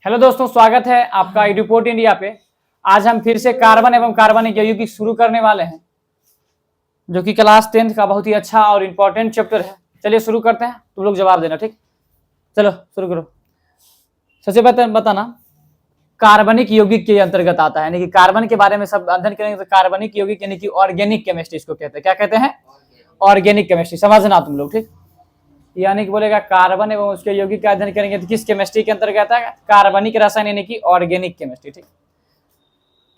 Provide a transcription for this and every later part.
Hello दोस्तों, स्वागत है आपका रिपोर्ट इंडिया पे। आज हम फिर से कार्बन एवं कार्बनिक यौगिक शुरू करने वाले हैं, जो कि क्लास 10th का बहुत ही अच्छा और इम्पोर्टेंट चैप्टर है। चलिए शुरू करते हैं, तुम लोग जवाब देना। ठीक, चलो शुरू करो। सबसे पहले बताना कार्बनिक यौगिक के अंतर्गत आता है, यानी कि कार्बन के बारे में सब अध्ययन करेंगे तो कार्बनिक यौगिक यानी कि ऑर्गेनिक केमिस्ट्री इसको कहते हैं। क्या कहते हैं? Organic chemistry. समझना तुम लोग, ठीक। यानी कि बोलेगा कार्बन एवं उसके यौगिक का अध्ययन करेंगे तो किस केमिस्ट्री के अंतर्गत है? कार्बनिक रसायन यानी कि ऑर्गेनिक केमिस्ट्री। ठीक,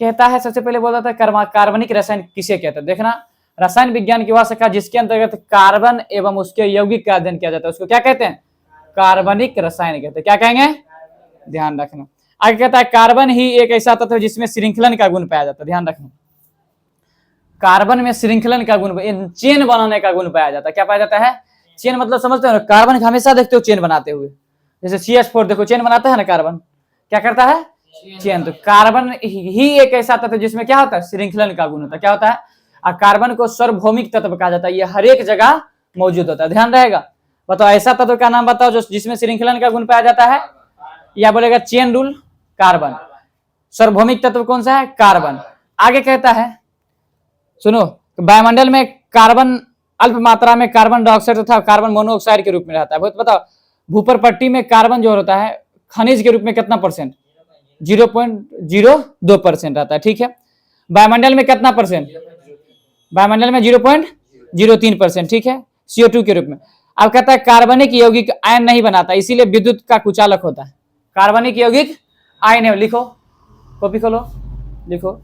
कहता है सबसे पहले बोलता था कार्बनिक रसायन किसे कहते हैं। देखना, रसायन विज्ञान की वह शाखा जिसके अंतर्गत कार्बन एवं उसके यौगिक का अध्ययन किया जाता है उसको क्या कहते हैं? कार्बनिक रसायन कहते हैं। क्या कहेंगे? ध्यान रखना। आगे कहता है कार्बन ही एक ऐसा तत्व है जिसमें श्रृंखलन का गुण पाया जाता है। ध्यान रखना, कार्बन में श्रृंखलन का गुण, चेन बनाने का गुण पाया जाता है। क्या पाया जाता है? चेन। मतलब समझते हो, कार्बन हमेशा देखते हो चेन बनाते हुए। जैसे CH4 देखो चेन बनाता है ना कार्बन, क्या करता है? चेन। तो कार्बन ही एक ऐसा तत्व जिसमें क्या होता है? श्रृंखलन का गुण होता है। क्या होता है? और कार्बन को सार्वभौमिक तत्व कहा जाता है। ये हर एक जगह मौजूद होता है। ध्यान रहेगा। बताओ ऐसा तत्व का नाम बताओ जो जिसमें श्रृंखलन का गुण पाया जाता है। या बोलेगा चेन रूल, कार्बन। सार्वभौमिक तत्व कौन सा है? कार्बन। आगे कहता है, सुनो, वायुमंडल में कार्बन अल्प मात्रा में कार्बन डाइऑक्साइड तथा कार्बन मोनोऑक्साइड के रूप में रहता है। बहुत बताओ, भूपर पट्टी में कार्बन जो होता है खनिज के रूप में कितना परसेंट? 0.02% रहता है। ठीक है, वायुमंडल में कितना परसेंट? वायुमंडल में 0.03%। ठीक है, CO2 के रूप में। अब कहता है कार्बनिक यौगिक आयन नहीं बनाता, इसीलिए विद्युत का कुचालक होता है। कार्बनिक यौगिक आयन है, लिखो, कॉपी खोलो, लिखो।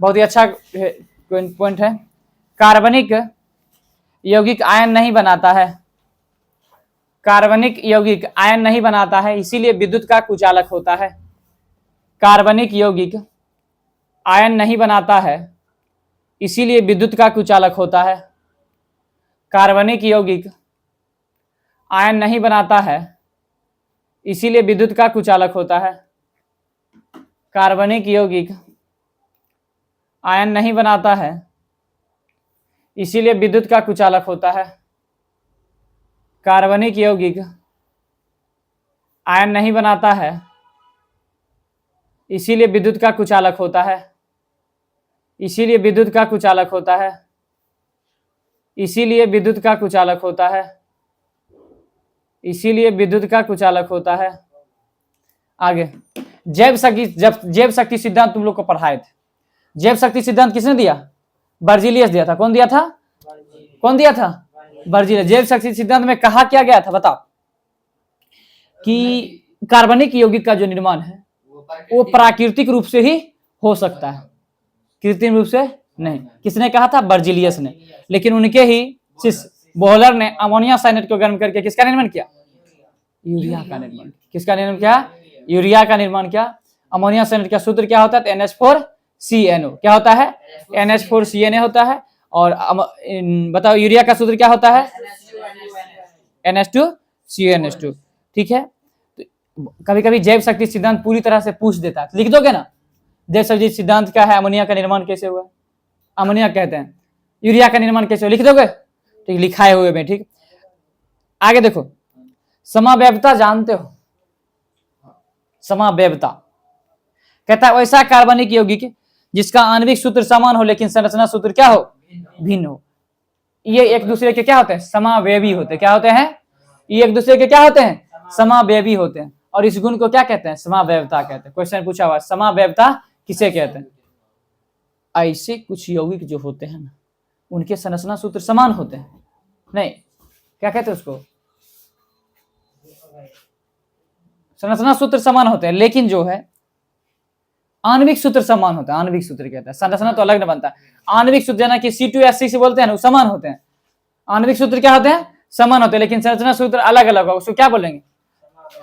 बहुत ही अच्छा पॉइंट है। कार्बनिक यौगिक आयन नहीं बनाता है, कार्बनिक यौगिक आयन नहीं बनाता है, इसीलिए विद्युत का कुचालक होता है। कार्बनिक यौगिक आयन नहीं बनाता है, इसीलिए विद्युत का कुचालक होता है। कार्बनिक यौगिक आयन नहीं बनाता है, इसीलिए विद्युत का कुचालक होता है। कार्बनिक यौगिक आयन नहीं बनाता है, इसीलिए विद्युत का कुचालक होता है। कार्बनिक यौगिक आयन नहीं बनाता है, इसीलिए विद्युत का कुचालक होता है। इसीलिए विद्युत का कुचालक होता है। इसीलिए विद्युत का कुचालक होता है। इसीलिए विद्युत का कुचालक होता है। आगे, जैव शक्ति सिद्धांत तुम लोग को पढ़ाए थे। जैव शक्ति सिद्धांत किसने दिया? बर्जीलियस दिया था। कौन दिया था? कौन दिया था? बर्जीलियस। जैव शक्ति सिद्धांत में कहा क्या गया था? बताओ कि कार्बनिक यौगिक का जो निर्माण है वो प्राकृतिक रूप से ही हो सकता है, कृत्रिम रूप से नहीं। किसने कहा था? बर्जीलियस ने। लेकिन उनके ही शिष्य बोहलर ने अमोनिया साइनेट को गर्म करके किसका निर्माण किया? यूरिया का निर्माण। किसका निर्माण किया? यूरिया का निर्माण किया। अमोनिया साइनेट का सूत्र क्या होता है? NH4CNO। क्या होता है? NH4CNA होता है। और बताओ यूरिया का सूत्र क्या होता है? NH2CONH2। ठीक है, तो कभी कभी जैव शक्ति सिद्धांत पूरी तरह से पूछ देता है, लिख दोगे ना? जैव शक्ति सिद्धांत क्या है? अमोनिया का निर्माण कैसे हुआ? अमोनिया कहते हैं। यूरिया का निर्माण कैसे हुआ? लिख दोगे? ठीक, लिखाए हुए में। ठीक, आगे देखो, समावयवता जानते हो? समावयवता कहता है वैसा कार्बनिक यौगिक जिसका आणविक सूत्र समान हो लेकिन संरचना सूत्र क्या हो? भिन्न हो। ये एक दूसरे के क्या होते हैं? समावयवी होते हैं। क्या होते हैं? ये एक दूसरे के क्या होते हैं? समावयवी होते हैं। और इस गुण को क्या कहते हैं? समावयवता कहते हैं। क्वेश्चन पूछा हुआ, समावयवता किसे कहते हैं? ऐसे कुछ यौगिक जो होते हैं ना, उनके संरचना सूत्र समान होते हैं। नहीं, क्या कहते हैं उसको? संरचना सूत्र समान होते हैं, लेकिन जो है आणविक सूत्र समान होता है। आणविक सूत्र कहता है, संरचना तो अलग न बनता है। आणविक सूत्र ना कि C2H6 से बोलते हैं ना, समान होते हैं। आणविक सूत्र क्या होते हैं? समान होते हैं, लेकिन संरचना सूत्र अलग अलग होगा। उसको क्या बोलेंगे?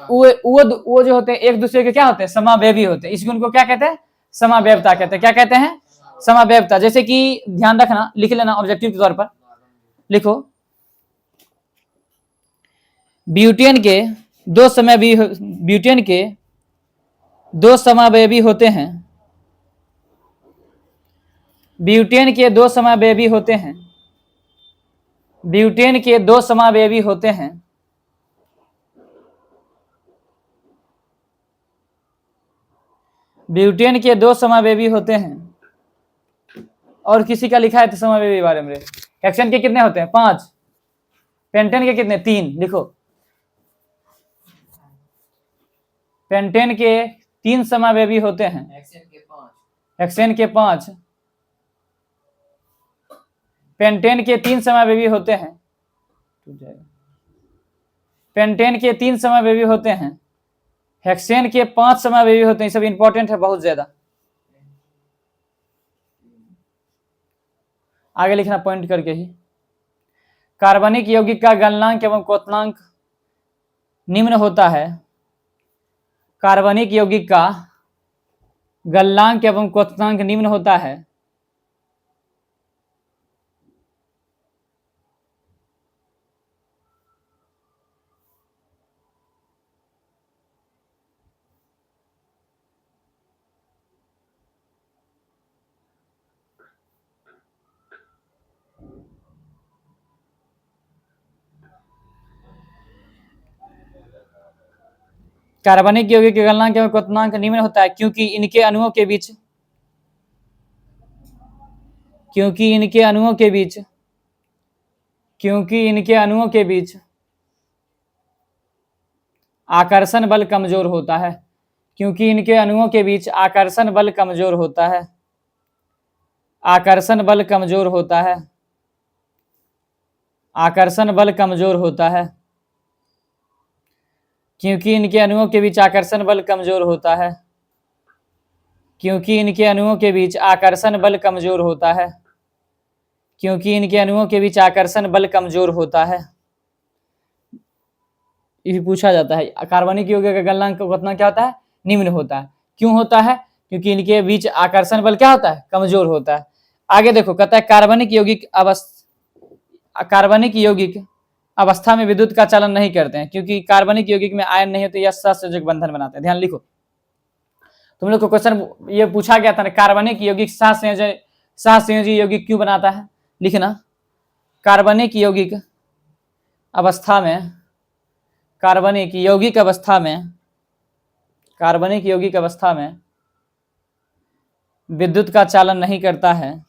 वो जो होते हैं एक दूसरे के क्या होते हैं? समावयवी होते हैं। इस गुण को क्या कहते हैं? समावयवता कहते हैं। क्या कहते हैं? समावयवता। जैसे कि ध्यान रखना, लिख लेना ऑब्जेक्टिव के तौर पर, लिखो, ब्यूटेन के दो समावयवी होते हैं। ब्यूटेन के दो समावयवी होते हैं। ब्यूटेन के दो समावयवी होते हैं। ब्यूटेन के 2 समावेवी होते हैं। और किसी का लिखा है तो समावेवी बारे में। हेक्सेन के कितने होते हैं? 5। पेंटेन के कितने? 3। लिखो, पेंटेन के 3 समावेवी होते हैं। हेक्सेन के 5। पेंटेन के 3 समावेवी होते हैं। पेंटेन के 3 समावेवी होते हैं। हेक्सेन के 5 समावेवी होते हैं। सब इंपॉर्टेंट है बहुत ज्यादा। आगे लिखना पॉइंट करके ही। कार्बनिक यौगिक का गलनांक एवं क्वथनांक निम्न होता है। कार्बनिक यौगिक का गलनांक एवं क्वथनांक निम्न होता है। कार्बनिक यौगिक के गलनांक एवं क्वथनांक निम्न होता है क्योंकि इनके अणुओं के बीच आकर्षण बल कमजोर होता है। क्योंकि इनके अणुओं के बीच आकर्षण बल कमजोर होता है। आकर्षण बल कमजोर होता है। आकर्षण बल कमजोर होता है। क्योंकि इनके अणुओं के बीच आकर्षण बल कमजोर होता है। क्योंकि इनके अणुओं के बीच आकर्षण बल कमजोर होता है। क्योंकि इनके अणुओं के बीच आकर्षण बल कमजोर होता है। ये पूछा जाता है। कार्बनिक यौगिक का गलनांक कितना क्या होता है? निम्न होता है। क्यों होता है? क्योंकि इनके बीच आकर्षण बल क्या होता है? कमजोर होता है। आगे देखो, कहता है कार्बनिक यौगिक अवस्था में विद्युत का चालन नहीं करते हैं क्योंकि कार्बनिक यौगिक में आयन नहीं होते या सहसंयोजक बंधन बनाते हैं। ध्यान लिखो, तुम लोग को क्वेश्चन ये पूछा गया था ना, कार्बनिक यौगिक सहसंयोजी यौगिक क्यों बनाता है? लिखना, कार्बनिक यौगिक अवस्था में विद्युत का चालन नहीं करता है।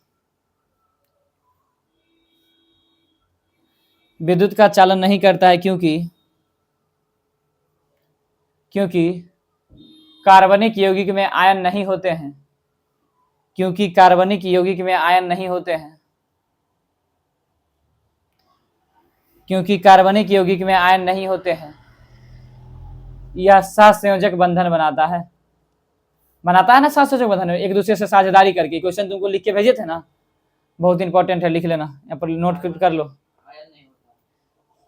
विद्युत का चालन नहीं करता है क्योंकि कार्बनिक यौगिक में आयन नहीं होते हैं। क्योंकि कार्बनिक यौगिक में आयन नहीं होते हैं। क्योंकि कार्बनिक यौगिक में आयन नहीं होते हैं। यह सहसंयोजक बंधन बनाता है ना, सहसंयोजक बंधन, एक दूसरे से साझेदारी करके। क्वेश्चन तुमको लिख के भेजे थे ना, बहुत इंपॉर्टेंट है, लिख लेना, यहाँ पर नोट कर लो।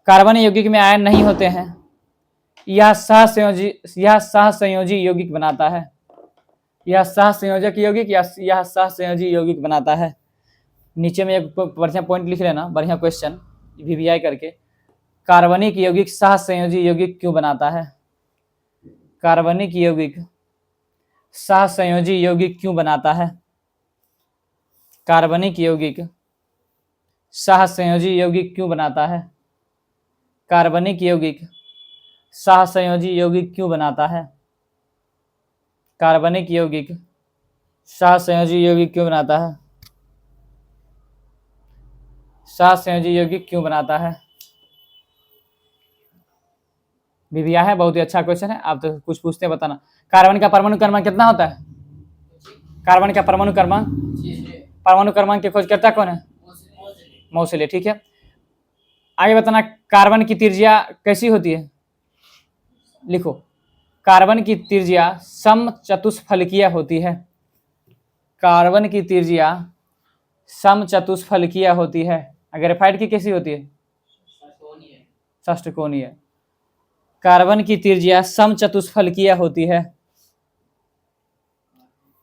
कार्बनिक यौगिक में आयन नहीं होते हैं, यह सहसंयोजी यौगिक बनाता है। यह सहसंयोजक यौगिक या यह सहसंयोजी यौगिक बनाता है। नीचे में एक बढ़िया पॉइंट लिख लेना, बढ़िया क्वेश्चन वीवीआई करके। कार्बनिक यौगिक सहसंयोजी यौगिक क्यों बनाता है? कार्बनिक यौगिक सहसंयोजी यौगिक क्यों बनाता है? कार्बनिक यौगिक सहसंयोजी यौगिक क्यों बनाता है? कार्बनिक यौगिक सहसंयोजी यौगिक क्यों बनाता है? कार्बनिक यौगिक सहसंयोजी यौगिक क्यों बनाता है? सहसंयोजी यौगिक क्यों बनाता है? वीवीआई है, बहुत ही अच्छा क्वेश्चन है। आप तो कुछ पूछते हैं, बताना। कार्बन का परमाणु क्रमांक कितना होता है? कार्बन का परमाणु क्रमांक की खोजकर्ता कौन है? मोसेले। ठीक है, आगे बताना, कार्बन की त्रिज्या कैसी होती है? लिखो, कार्बन की त्रिज्या समचतुष्फलकीय होती है। कार्बन की त्रिज्या समचतुष्फलकीय होती है। ग्रेफाइट की कैसी होती है? षष्ठकोणीय। कार्बन की त्रिज्या समचतुष्फलकीय होती है।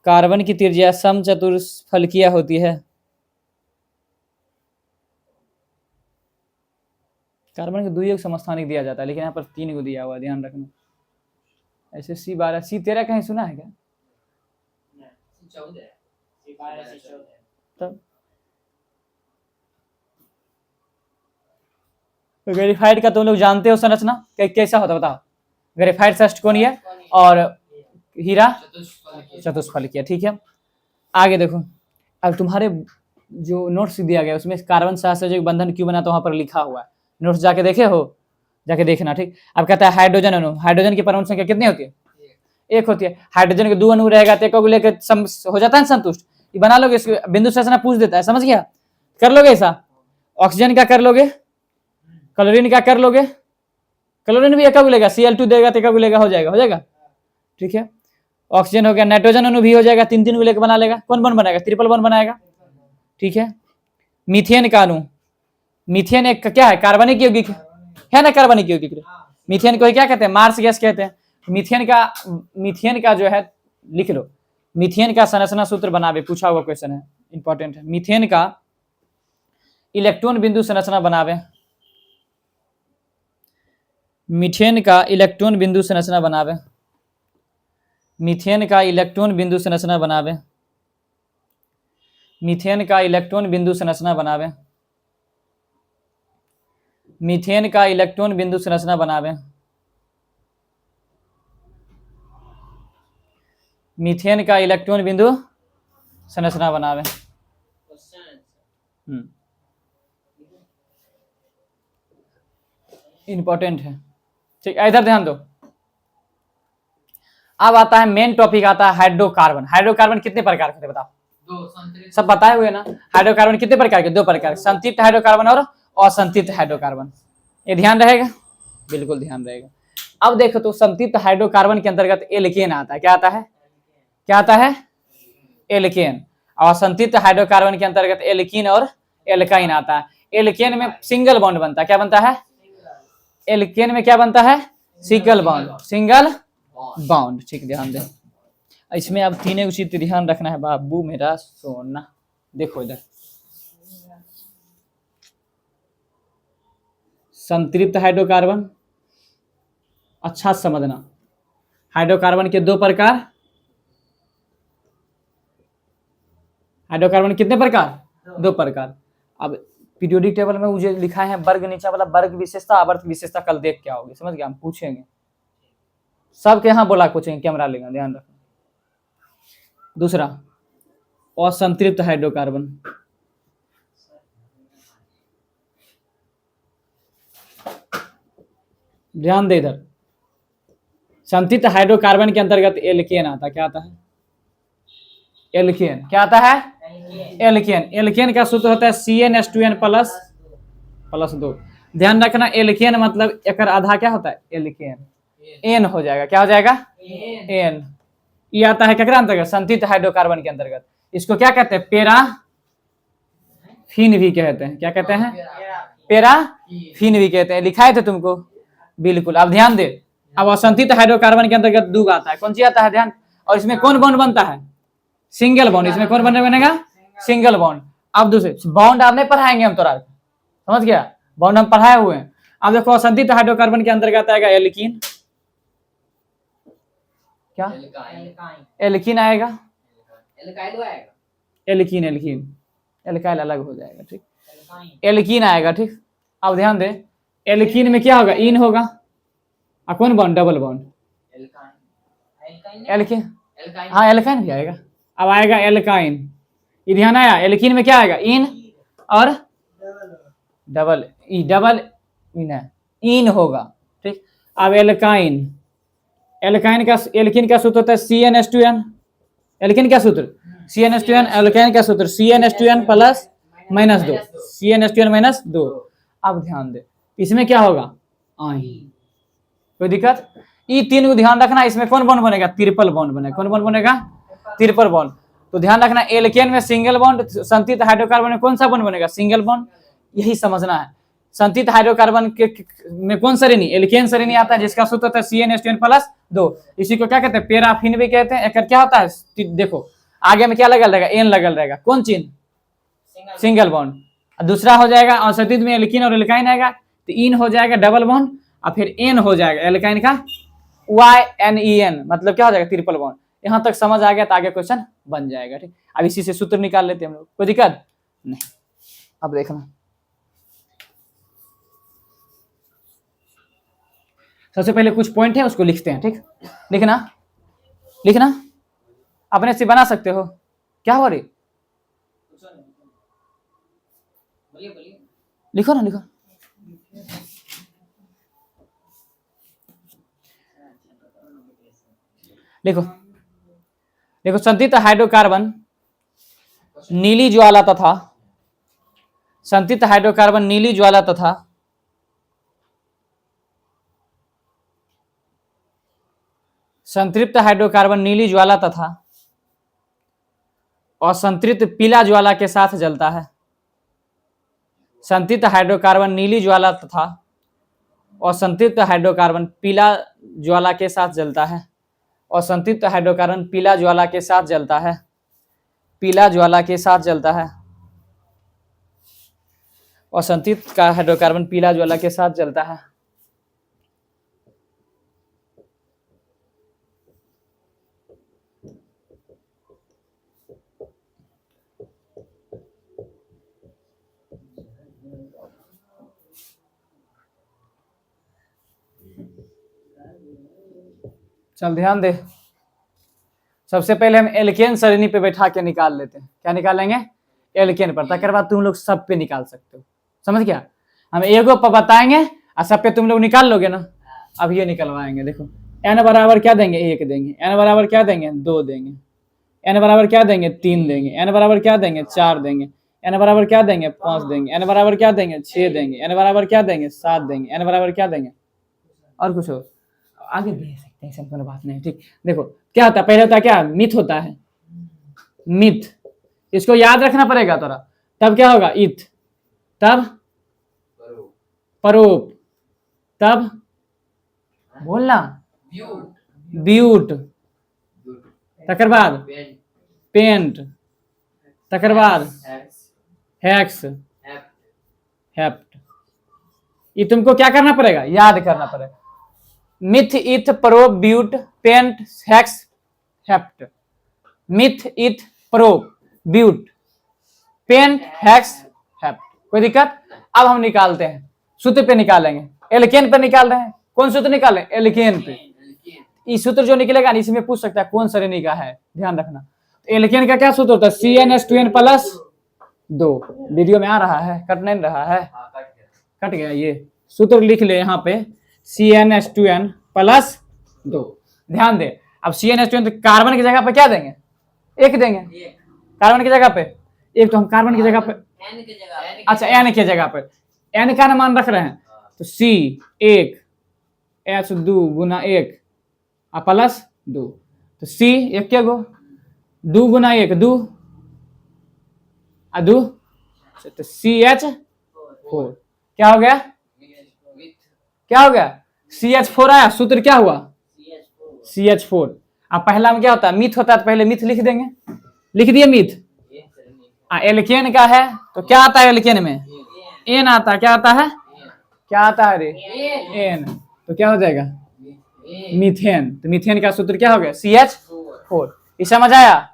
कार्बन की त्रिज्या समचतुष्फलकीय होती है। कार्बन के 2 योग समस्थानिक दिया जाता है, लेकिन यहाँ पर 3 को दिया हुआ, ध्यान रखना। ऐसे C12 C13 कहीं सुना है क्या? तब ग्रेफाइट का तुम लोग जानते हो संरचना कैसा होता है? बताओ। ग्रेफाइट षष्ठकोणीय और हीरा चतुष्फलकीय। ठीक है, आगे देखो। अब तुम्हारे जो नोट्स दिया गया उसमें कार्बन सहसंयोजक बंधन क्यों बना, तो वहां पर लिखा हुआ है, नोट्स जाके देखे हो, जाके देखना। ठीक, अब कहता है हाइड्रोजन अणु, हाइड्रोजन की परमाणु संख्या कितनी होती है? एक होती है। हाइड्रोजन के 2 अणु रहेगा तो एक को लेकर हो जाता है संतुष्ट, ये बना लोगे। इसको बिंदु संरचना पूछ देता है, समझ गया? कर लोगे ऐसा। ऑक्सीजन का कर लोगे, क्लोरीन का कर लोगे, क्लोरीन भी एक लेगा, Cl2 देगा तो एक लेगा, हो जाएगा, हो जाएगा। ठीक है, ऑक्सीजन हो गया, नाइट्रोजन अणु भी हो जाएगा, 3 लेकर बना लेगा। कौन बॉन्ड बनाएगा? ट्रिपल बॉन्ड बनाएगा। ठीक है, मीथेन का अणु, मीथेन एक क्या है? कार्बनिक यौगिक है ना, कार्बनिक यौगिक। मीथेन को क्या कहते हैं? मार्स गैस कहते हैं। मीथेन का जो है, लिख लो, मीथेन का संरचना सूत्र बनावे, पूछा हुआ क्वेश्चन है, इंपॉर्टेंट है। मीथेन का इलेक्ट्रॉन बिंदु संरचना बनावे, मीथेन का इलेक्ट्रॉन बिंदु संरचना बनावे, मीथेन का इलेक्ट्रॉन बिंदु संरचना बनावे, मीथेन का इलेक्ट्रॉन बिंदु संरचना बनावे, मीथेन का इलेक्ट्रॉन बिंदु संरचना बनावे, मीथेन का इलेक्ट्रॉन बिंदु संरचना बनावे। इंपॉर्टेंट है। ठीक, इधर ध्यान दो। अब आता है मेन टॉपिक, आता है हाइड्रोकार्बन। हाइड्रोकार्बन कितने प्रकार के थे बताओ? सब बताए हुए ना। हाइड्रोकार्बन कितने प्रकार के? 2 प्रकार, संतृप्त हाइड्रोकार्बन और असंतृप्त हाइड्रोकार्बन। ये ध्यान रहेगा, बिल्कुल ध्यान रहेगा। अब देखो तो संतृप्त हाइड्रोकार्बन के अंतर्गत एल्केन आता है। क्या आता है? क्या आता है? एल्केन। और असंतृप्त हाइड्रोकार्बन के अंतर्गत एल्कीन और एल्काइन आता है। एल्केन में सिंगल बॉन्ड बनता है। क्या बनता है? एल्केन में क्या बनता है? Single bond, single bond. ठीक, ध्यान दे। इसमें अब 3 उचित ध्यान रखना है बाबू मेरा सोना। देखो इधर, संतृप्त हाइड्रोकार्बन, अच्छा समझना। हाइड्रोकार्बन के 2 प्रकार। हाइड्रोकार्बन कितने प्रकार? 2 प्रकार। अब पीरियोडिक टेबल में मुझे लिखा है वर्ग, नीचे वाला वर्ग विशेषता, आवर्त विशेषता, कल देख क्या होगी, समझ गया? हम पूछेंगे सबके यहाँ बोला, पूछेंगे, कैमरा लेगा, ध्यान रखना। दूसरा, असंतृप्त हाइड्रोकार्बन। ध्यान दे इधर, संतृप्त हाइड्रोकार्बन के अंतर्गत एल्केन आता। क्या आता है? एल्केन। क्या आता है? एल्केन। एल्केन का सूत्र होता है CnH2n प्लस 2। ध्यान रखना, एल्केन मतलब एक आधा क्या होता है? एल्केन। एन हो जाएगा। क्या हो जाएगा? एन। ये आता है क्या अंतर्गत? संतृप्त हाइड्रोकार्बन के अंतर्गत। इसको क्या कहते हैं? पैराफिन भी कहते हैं। क्या कहते हैं? पैराफिन भी कहते हैं। लिखाए थे तुमको, बिल्कुल। अब ध्यान दे, अब असंतृप्त हाइड्रोकार्बन के अंतर्गत दूग आता है। कौन सी आता है? ध्यान। और इसमें कौन बॉन्ड बनता है? Single bond. इसमें कौन बनेगा? Single bond. अब दूसरे बॉन्ड आप नहीं पढ़ाएंगे हम, तो समझ गया? बॉन्ड हम पढ़ाए हुए हैं। अब देखो, असंतृप्त हाइड्रोकार्बन के अंतर्गत आएगा एल्कीन। क्या? एल्कीन आएगा। एल्कीन, एल्कीन, एल्काइल अलग हो जाएगा। ठीक, एल्कीन आएगा। ठीक, अब ध्यान दे, एल्कीन में क्या होगा? इन होगा। और कौन बॉन्ड? Double bond. एल्कीन, हाँ, एल्काइन भी आएगा। अब आएगा एल्काइन। ये ध्यान आया? एल्कीन में क्या आएगा? इन और डबल इन होगा। ठीक, अब एल्काइन, एल्कीन का सूत्र होता है CnH2n। एल्कीन का सूत्र CnH2n, एल्काइन का सूत्र CnH2n प्लस -2, CnH2n -2। अब ध्यान दे, इसमें क्या होगा? आइन। कोई दिक्कत? ये 3 को ध्यान रखना। इसमें कौन बॉन्ड बनेगा? ट्रिपल बॉन्ड बनेगा। कौन बॉन्ड बनेगा? Triple bond. तो ध्यान रखना, एल्केन में सिंगल बॉन्ड, संतृप्त हाइड्रोकार्बन में कौन सा बॉन्ड बनेगा? Single bond. यही समझना है। संतृप्त हाइड्रोकार्बन में कौन श्रेणी? एल्केन श्रेणी आता है, जिसका सूत्र होता है CnH2n प्लस 2। इसी को क्या कहते हैं? पैराफिन भी कहते हैं। एक क्या होता है? देखो आगे में क्या लगल रहेगा? एन लगल रहेगा। कौन चिन्ह? Single bond. दूसरा हो जाएगा असंतृप्त में एल्कीन और एल्काइन आएगा, तो इन हो जाएगा डबल बॉन्ड, और फिर एन हो जाएगा एल्काइन का YNEN, मतलब क्या हो जाएगा? Triple bond. यहां तक समझ आ गया तो आगे क्वेश्चन बन जाएगा। ठीक, अब इसी से सूत्र निकाल लेते हैं हम लोग, कोई दिक्कत नहीं। अब देखना, सबसे पहले कुछ पॉइंट है उसको लिखते हैं। ठीक, लिखना, लिखना, अपने से बना सकते हो। क्या हो रही, लिखो ना, लिखो। लिखो, देखो, संतृप्त हाइड्रोकार्बन नीली ज्वाला तथा संतृप्त हाइड्रोकार्बन नीली ज्वाला तथा संतृप्त हाइड्रोकार्बन नीली ज्वाला तथा असंतृप्त पीला ज्वाला के साथ जलता है। संतृप्त हाइड्रोकार्बन नीली ज्वाला तथा असंतृप्त हाइड्रोकार्बन पीला ज्वाला के साथ जलता है। असंतृप्त हाइड्रोकार्बन पीला ज्वाला के साथ जलता है। पीला ज्वाला के साथ जलता है। असंतृप्त का हाइड्रोकार्बन पीला ज्वाला के साथ जलता है। चल ध्यान दे, सबसे पहले हम एल्केन श्रेणी पे बैठा के निकाल लेते हैं। क्या निकालेंगे? एल्केन पर, तकर बाद तुम लोग सब पे निकाल सकते हो। समझ गया? हम एगो पर बताएंगे और सब पे तुम लोग निकाल लोगे ना। अब ये निकलवाएंगे। देखो, n बराबर क्या देंगे? 1 देंगे। n बराबर क्या देंगे? 2 देंगे। n बराबर क्या देंगे? 3 देंगे। n बराबर क्या देंगे? 4 देंगे। n बराबर क्या देंगे? 5 देंगे। n बराबर क्या देंगे? 6 देंगे। n बराबर क्या देंगे? 7 देंगे। n बराबर क्या देंगे? और कुछ हो आगे दे सकते हैं, सब कोई बात नहीं। ठीक, देखो क्या होता है, पहले होता है क्या? मिथ होता है, मिथ। इसको याद रखना पड़ेगा थोड़ा। तब क्या होगा? इथ, तब परोप, तब बोलना ब्यूट, तकर बाद पेंट, तकर बाद हेक्स, हेप्ट। ये तुमको क्या करना पड़ेगा? याद करना पड़ेगा। Meth, eth, prop, but, pent, hex, hept. Meth, eth, prop, but, pent, hex, hept. कोई दिक्कत? अब हम निकालते हैं, सूत्र पे निकालेंगे। एल्केन पे निकाल रहे हैं। कौन सूत्र निकालें? एल्केन पे। इस सूत्र जो निकलेगा इसमें पूछ सकता है कौन श्रेणी का है, ध्यान रखना। एल्केन का क्या सूत्र होता है? CnH2n plus 2। वीडियो में आ रहा है? कट नहीं रहा है? कट गया। ये सूत्र लिख ले यहाँ पे, CnH2n प्लस 2। ध्यान दे, अब CnH2n कार्बन की जगह पे क्या देंगे? 1 देंगे। कार्बन की जगह पे 1, तो हम कार्बन की जगह पे अच्छा n की जगह पे n का मान रख रहे हैं, तो C1 H2 गुना 1 प्लस 2, तो C 1 के गो 2 गुना 1 2 2, तो CH4 क्या हो गया? क्या हो गया? CH4 आया। सूत्र क्या हुआ? CH4। अब पहला में क्या होता है? मिथ होता है, तो पहले मिथ लिख देंगे। लिख दिए मिथ। एल्केन का है तो क्या आता है? एल्केन में एन आता है। क्या आता है? क्या आता है रे? एन। तो क्या हो जाएगा? मीथेन। तो मीथेन का सूत्र क्या हो गया? CH4। ये समझ आया?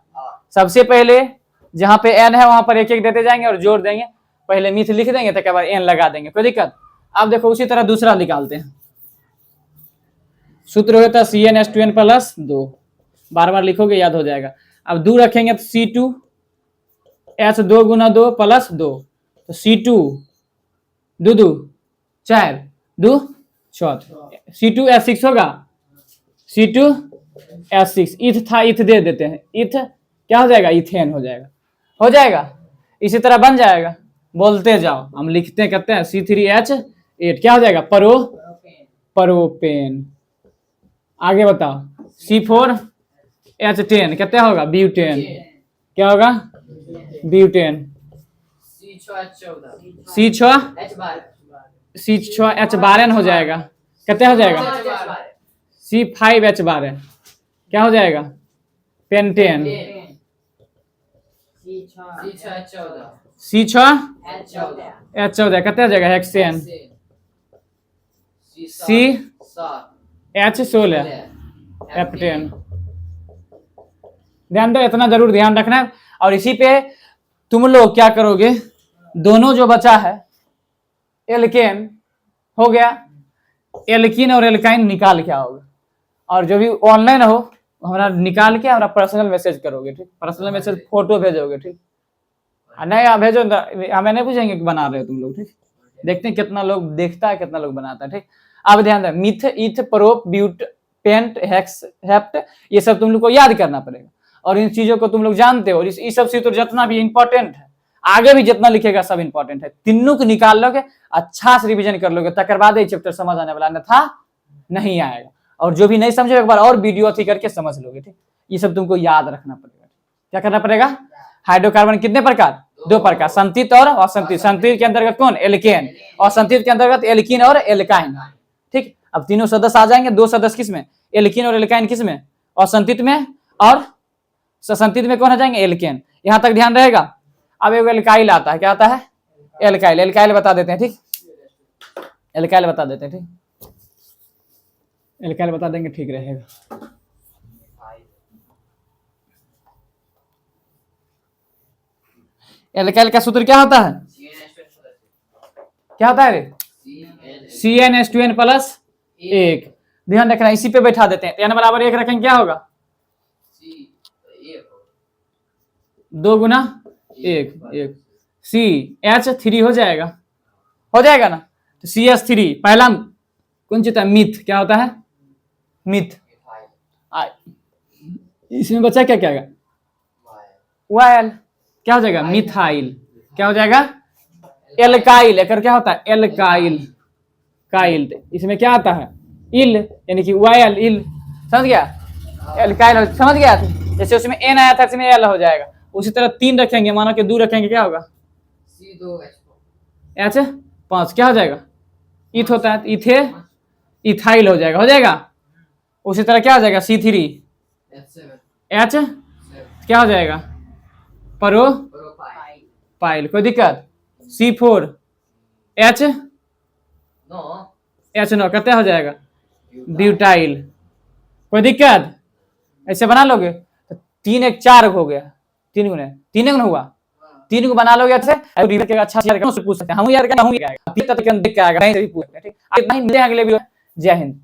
सबसे पहले जहां पे एन है वहां पर 1-1 देते जाएंगे और जोड़ देंगे। पहले मिथ लिख देंगे, तो बाद एन लगा देंगे। कोई दिक्कत? अब देखो उसी तरह दूसरा निकालते हैं। सूत्र होता है CnH2n प्लस 2। बार बार लिखोगे याद हो जाएगा। अब 2 रखेंगे तो C2 H2 गुना 2 प्लस 2, तो C2 2 2 4 2 4, C2H6 होगा। C2H6 इथ था, इथ दे देते हैं। इथ क्या हो जाएगा? इथेन हो जाएगा। हो जाएगा, इसी तरह बन जाएगा। बोलते जाओ, हम लिखते कहते हैं C3H8 क्या हो जाएगा? परोपेन। आगे बताओ, C4H10 कितना होगा? ब्यूटेन। क्या होगा? ब्यूटेन। C6H12 हो जाएगा। कितना हो जाएगा? C5H12 क्या हो जाएगा? पेंटेन। C6H14 कितना हो जाएगा? हेक्सेन। CH16 heptane. ध्यान दो, इतना जरूर ध्यान रखना है। और इसी पे तुम लोग क्या करोगे? दोनों जो बचा है एल्केन हो गया, एल्कीन और एल्काइन निकाल के आओगे। और जो भी ऑनलाइन हो हमारा निकाल के हमारा पर्सनल मैसेज करोगे, ठीक, पर्सनल मैसेज फोटो भेजोगे, ठीक, नहीं आप भेजो, हमें नहीं पूछेंगे कि बना रहे हो तुम लोग, ठीक, देखते हैं कितना लोग देखता है, कितना लोग बनाता है, ठीक। अब ध्यान दें, meth, eth, prop, but, pent, hex, hept, ये सब तुम लोग को याद करना पड़ेगा, और इन चीजों को तुम लोग जानते हो, इस सब से तो जितना भी इंपॉर्टेंट है, आगे भी जितना लिखेगा सब इंपॉर्टेंट है, तीनों को निकाल लोगे, अच्छा से रिविजन कर लोगे, तकर बाद ये चैप्टर समझ आने वाला, अन्यथा नहीं आएगा। और जो भी नहीं समझे एक बार और वीडियो अथी करके समझ लोगे, ठीक, ये सब तुमको याद रखना पड़ेगा। क्या करना पड़ेगा? हाइड्रोकार्बन कितने प्रकार? 2 प्रकार, संतृप्त और असंतृप्त। संतृप्त के अंतर्गत कौन? एल्केन, और संतृप्त के अंतर्गत एल्कीन और एल्काइन, ठीक। अब तीनों सदस्य आ जाएंगे, 2 सदस्य किसमें? एल्कीन और एल्काइन किसमें? और संतृप्त में, और संतृप्त में कौन आ जाएंगे? एल्केन। यहां तक ध्यान रहेगा। अब एक एल्काइल आता है, क्या आता है? एल्काइल। एल्काइल बता देते हैं, ठीक, एल्काइल बता देते हैं, ठीक, एल्काइल बता देंगे, ठीक रहेगा। एल्काइल का सूत्र क्या होता है? क्या होता है रे? CnH2n plus 1। ध्यान रखना, इसी पे बैठा देते हैं, n बराबर 1 रखेंगे, क्या होगा? 2 गुना 1, CH3 हो जाएगा, हो जाएगा ना। तो CH3 पहला कौन चीज है? मिथ। क्या होता है? मिथ। इसमें बचा क्या क्या है? वायल। क्या हो जाएगा? मिथाइल। क्या हो जाएगा? एल्काइल। एक क्या होता है? Alkyl, Kyle. इसमें क्या आता है? इल, यानी कि वायल, इल, समझ गया? एल्काइल, समझ गया? जैसे उसमें एन आया था, इसमें एल हो जाएगा। उसी तरह 3 रखेंगे, मानो कि 2 रखेंगे, क्या होगा? H5। क्या हो जाएगा? इथ होता है, इथे, इथाइल हो जाएगा, हो जाएगा। उसी तरह क्या हो जाएगा? C3, H, क्या हो जाएगा? परो पाइल। कोई दिक्कत? C4, H, H9 कितना हो जाएगा? ब्यूटाइल। कोई दिक्कत? ऐसे बना लोगे तो 3 1 4 हो गया, 3 गुना 3 गुना हुआ, 3 को बना लोगे अच्छे, अच्छा से पूछ सकते हैं, हम यार क्या हूं, देख के आएगा, नहीं से भी पूछ सकते हैं, ठीक। इतना ही, मिलते हैं अगले वीडियो। जय हिंद।